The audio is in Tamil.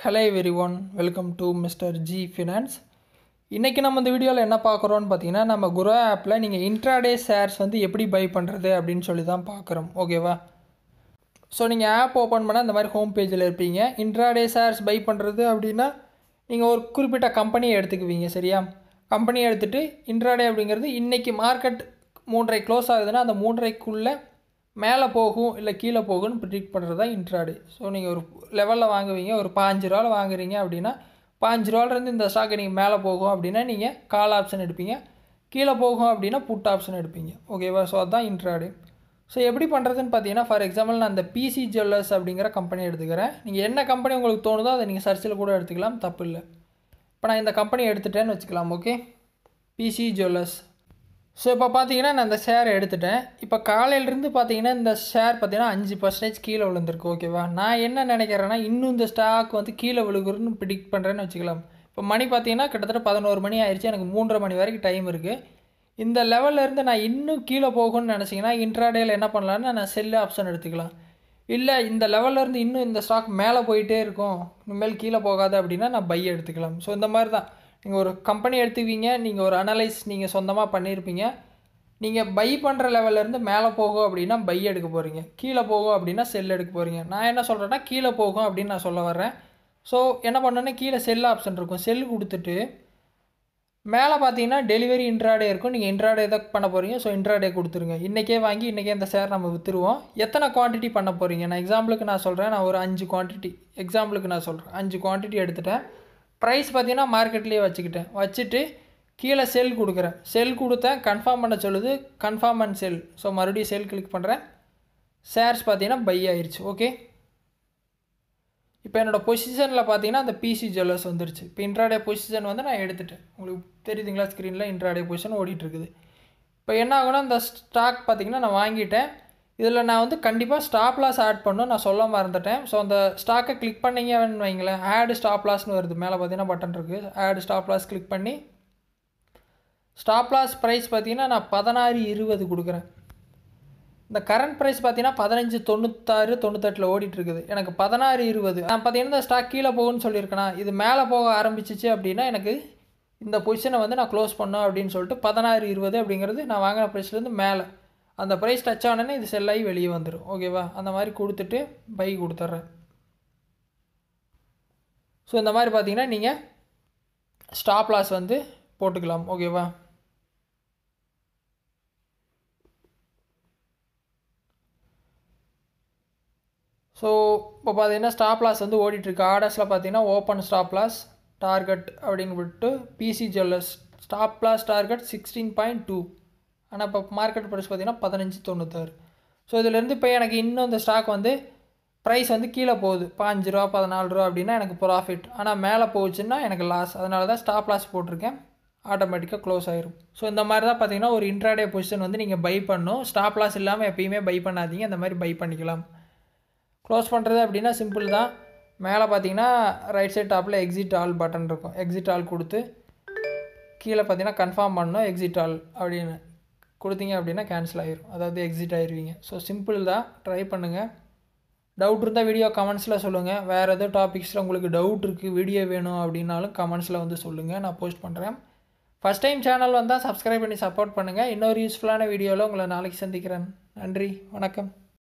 Hello everyone, welcome to Mr. G Finance. இன்னைக்கு நம்ம இந்த வீடியோல என்ன பார்க்கறோம்னு பாத்தீங்கன்னா நம்ம குரோ ஆப்ல நீங்க இன்ட்ராடே ஷேர்ஸ் வந்து எப்படி பை பண்றது அப்படினு சொல்லி தான் பார்க்கறோம். ஓகேவா? சோ நீங்க ஆப் ஓபன் பண்ணா இந்த மாதிரி ஹோம் பேஜ்ல இருப்பீங்க. இன்ட்ராடே ஷேர்ஸ் பை பண்றது அப்படினா நீங்க ஒரு குறிப்பிட்ட கம்பெனியை எடுத்துக்குவீங்க. சரியா? கம்பெனியை எடுத்துட்டு இன்ட்ராடே அப்படிங்கிறது இன்னைக்கு மார்க்கெட் 3:30 க்ளோஸ் ஆகுதுன்னா அந்த 3:30க்குள்ள மேலே போகும் இல்லை கீழே போகும்னு ப்ரிடிக்ட் பண்ணுறது தான் இன்ட்ராடே. ஸோ நீங்கள் ஒரு லெவலில் வாங்குவீங்க, ஒரு 5 ரூபாவில் வாங்குறீங்க அப்படின்னா 5 ரூபாலேருந்து இந்த ஸ்டாக்கை நீங்கள் மேலே போகும் அப்படின்னா நீங்கள் கால் ஆப்ஷன் எடுப்பீங்க, கீழே போகும் அப்படின்னா புட் ஆப்ஷன் எடுப்பீங்க. ஓகேவா? ஸோ அதுதான் இன்ட்ராடே. ஸோ எப்படி பண்ணுறதுன்னு பார்த்தீங்கன்னா, ஃபார் எக்ஸாம்பிள் நான் அந்த பிசி ஜுவல்லர்ஸ் அப்படிங்கிற கம்பெனி எடுத்துக்கிறேன். நீங்கள் என்ன கம்பெனி உங்களுக்கு தோணுதோ அதை நீங்கள் சர்ச்சில் கூட எடுத்துக்கலாம், தப்பு இல்லை. இப்போ நான் இந்த கம்பெனி எடுத்துட்டேன்னு வச்சுக்கலாம். Okay, PC jewellers. ஸோ இப்போ பார்த்தீங்கன்னா நான் இந்த ஷேர் எடுத்துட்டேன். இப்போ காலையிலேருந்து பார்த்தீங்கன்னா இந்த ஷேர் பார்த்தீங்கன்னா 5% கீழே விழுந்திருக்கு. ஓகேவா? நான் என்ன நினைக்கிறேன்னா இன்னும் இந்த ஸ்டாக் வந்து கீழே விழுகுறன்னு ப்ரிடிக்ட் பண்ணுறேன்னு வச்சுக்கலாம். இப்போ மணி பார்த்தீங்கன்னா கிட்டத்தட்ட 11 மணி ஆயிடுச்சு, எனக்கு 3:30 மணி வரைக்கும் டைம் இருக்குது. இந்த லெவல்லேருந்து நான் இன்னும் கீழே போகும்னு நினச்சிங்கன்னா இன்ட்ராடேயில் என்ன பண்ணலான்னு நான் செல் ஆப்ஷன் எடுத்துக்கலாம். இல்லை இந்த லெவல்லேருந்து இன்னும் இந்த ஸ்டாக் மேலே போயிட்டே இருக்கும், இனிமேல் கீழே போகாது அப்படின்னா நான் பை எடுத்துக்கலாம். ஸோ இந்த மாதிரி தான் நீங்கள் ஒரு கம்பெனி எடுத்துக்குவீங்க, நீங்கள் ஒரு அனலைஸ் நீங்கள் சொந்தமாக பண்ணியிருப்பீங்க. நீங்கள் பை பண்ணுற லெவல்லேருந்து மேலே போகும் அப்படின்னா பை எடுக்க போகிறீங்க, கீழே போகும் அப்படின்னா செல் எடுக்க போகிறீங்க. நான் என்ன சொல்கிறேன்னா கீழே போகும் அப்படின்னு நான் சொல்ல வர்றேன். ஸோ என்ன பண்ணேன்னா கீழே செல் ஆப்ஷன் இருக்கும், செல் கொடுத்துட்டு மேலே பார்த்தீங்கன்னா டெலிவரி இன்ட்ராடே இருக்கும். நீங்கள் இன்ட்ராடே தான் பண்ண போகிறீங்க. ஸோ இன்ட்ராடே கொடுத்துருங்க. இன்றைக்கே வாங்கி இன்றைக்கே இந்த ஷேர் நம்ம விற்றுருவோம். எத்தனை குவான்டிட்டி பண்ண போகிறீங்க? நான் எக்ஸாம்பிளுக்கு நான் சொல்கிறேன், நான் ஒரு 5 குவான்டிட்டி எக்ஸாம்பிளுக்கு நான் சொல்கிறேன், 5 குவான்டிட்டி எடுத்துட்டேன். ப்ரைஸ் பார்த்தீங்கன்னா மார்க்கெட்லேயே வச்சுட்டு கீழே செல் கொடுக்குறேன். செல் கொடுத்தேன், கன்ஃபார்ம் பண்ண சொல்லுது, கன்ஃபார்ம் அண்ட் செல். ஸோ மறுபடியும் செல் கிளிக் பண்ணுறேன், ஷேர்ஸ் பார்த்தீங்கன்னா பை ஆயிடுச்சு. ஓகே, இப்போ என்னோடய பொசிஷனில் பார்த்தீங்கன்னா அந்த பிசி ஜுவல்லர்ஸ் வந்துருச்சு. இப்போ இன்ட்ராடே பொசிஷன் வந்து நான் எடுத்துட்டேன். உங்களுக்கு தெரியுதுங்களா ஸ்க்ரீனில் இன்ட்ராடே பொசிஷன் ஓடிட்டுருக்குது. இப்போ என்ன ஆகுனா இந்த ஸ்டாக் பார்த்தீங்கன்னா நான் வாங்கிட்டேன். இதில் நான் வந்து கண்டிப்பாக ஸ்டாப் லாஸ் ஆட் பண்ணணும், நான் சொல்ல மறந்துட்டேன். ஸோ அந்த ஸ்டாக்கை கிளிக் பண்ணிங்கன்னு வைங்களேன், ஆட் ஸ்டாப் லாஸ்னு வருது, மேலே பார்த்தீங்கன்னா பட்டன் இருக்குது, ஆட் ஸ்டாப் லாஸ் கிளிக் பண்ணி ஸ்டாப் லாஸ் ப்ரைஸ் பார்த்தீங்கன்னா நான் 16.20 கொடுக்குறேன். இந்த கரண்ட் ப்ரைஸ் பார்த்தீங்கன்னா 15.96 98 ஓடிட்டுருக்குது. எனக்கு 16.20 நான் பார்த்தீங்கன்னா இந்த ஸ்டாக் கீழே போகும்னு சொல்லியிருக்கேனா, இது மேலே போக ஆரம்பிச்சிச்சு அப்படின்னா எனக்கு இந்த பொசிஷனை வந்து நான் க்ளோஸ் பண்ணோம் அப்படின்னு சொல்லிட்டு 16.20 அப்படிங்கிறது நான் வாங்கின ப்ரைஸ்லேருந்து மேலே அந்த ப்ரைஸ் டச் ஆனோன்னே இது செல் ஆகி வெளியே வந்துடும். ஓகேவா? அந்த மாதிரி கொடுத்துட்டு பை கொடுத்துட்றேன். ஸோ இந்த மாதிரி பார்த்தீங்கன்னா நீங்கள் ஸ்டாப் லாஸ் வந்து போட்டுக்கலாம். ஓகேவா? ஸோ இப்போ பார்த்தீங்கன்னா ஸ்டாப் லாஸ் வந்து ஓடிட்டுருக்கு. ஆர்டர்ஸில் பார்த்தீங்கன்னா ஓப்பன் ஸ்டாப் லாஸ் டார்கெட் அப்படின்னு விட்டு PC jewellers stop loss target 16.2, ஆனால் இப்போ மார்க்கெட் ப்ரைஸ் பார்த்தீங்கன்னா 15.96. ஸோ இதிலேருந்து இப்போ எனக்கு இன்னும் இந்த ஸ்டாக் வந்து ப்ரைஸ் வந்து கீழே போகுது, 5 ரூபா 14 ரூபா அப்படின்னா எனக்கு ப்ராஃபிட், ஆனால் மேலே போச்சுன்னா எனக்கு லாஸ். அதனால தான் ஸ்டாப் லாஸ் போட்டிருக்கேன், ஆட்டோமேட்டிக்காக க்ளோஸ் ஆயிரும். ஸோ இந்த மாதிரி தான் பார்த்தீங்கன்னா ஒரு இன்ட்ராடே பொசிஷன் வந்து நீங்கள் பை பண்ணணும். ஸ்டாப் லாஸ் இல்லாமல் எப்பயுமே பை பண்ணாதீங்க, அந்த மாதிரி பை பண்ணிக்கலாம். க்ளோஸ் பண்ணுறது அப்படின்னா சிம்பிள் தான். மேலே பார்த்தீங்கன்னா ரைட் சைட் டாப்பில் எக்ஸிட் ஆல் பட்டன் இருக்கும், எக்ஸிட் ஆல் கொடுத்து கீழே பார்த்தீங்கன்னா கன்ஃபார்ம் பண்ணணும், எக்ஸிட் ஆல் அப்படின்னு கொடுத்தீங்க அப்படின்னா கேன்சல் ஆகிரும், அதாவது எக்ஸிட் ஆயிடுவீங்க. ஸோ சிம்பிள் தான், ட்ரை பண்ணுங்கள். டவுட் இருந்தால் வீடியோ கமெண்ட்ஸில் சொல்லுங்கள். வேறு எதோ டாபிக்ஸில் உங்களுக்கு டவுட் இருக்குது, வீடியோ வேணும் அப்படின்னாலும் கமெண்ட்ஸில் வந்து சொல்லுங்கள், நான் போஸ்ட் பண்ணுறேன். ஃபஸ்ட் டைம் சேனல் வந்தால் சப்ஸ்கிரைப் பண்ணி சப்போர்ட் பண்ணுங்கள். இன்னொரு யூஸ்ஃபுல்லான வீடியோவில் உங்களை நாளைக்கு சந்திக்கிறேன். நன்றி, வணக்கம்.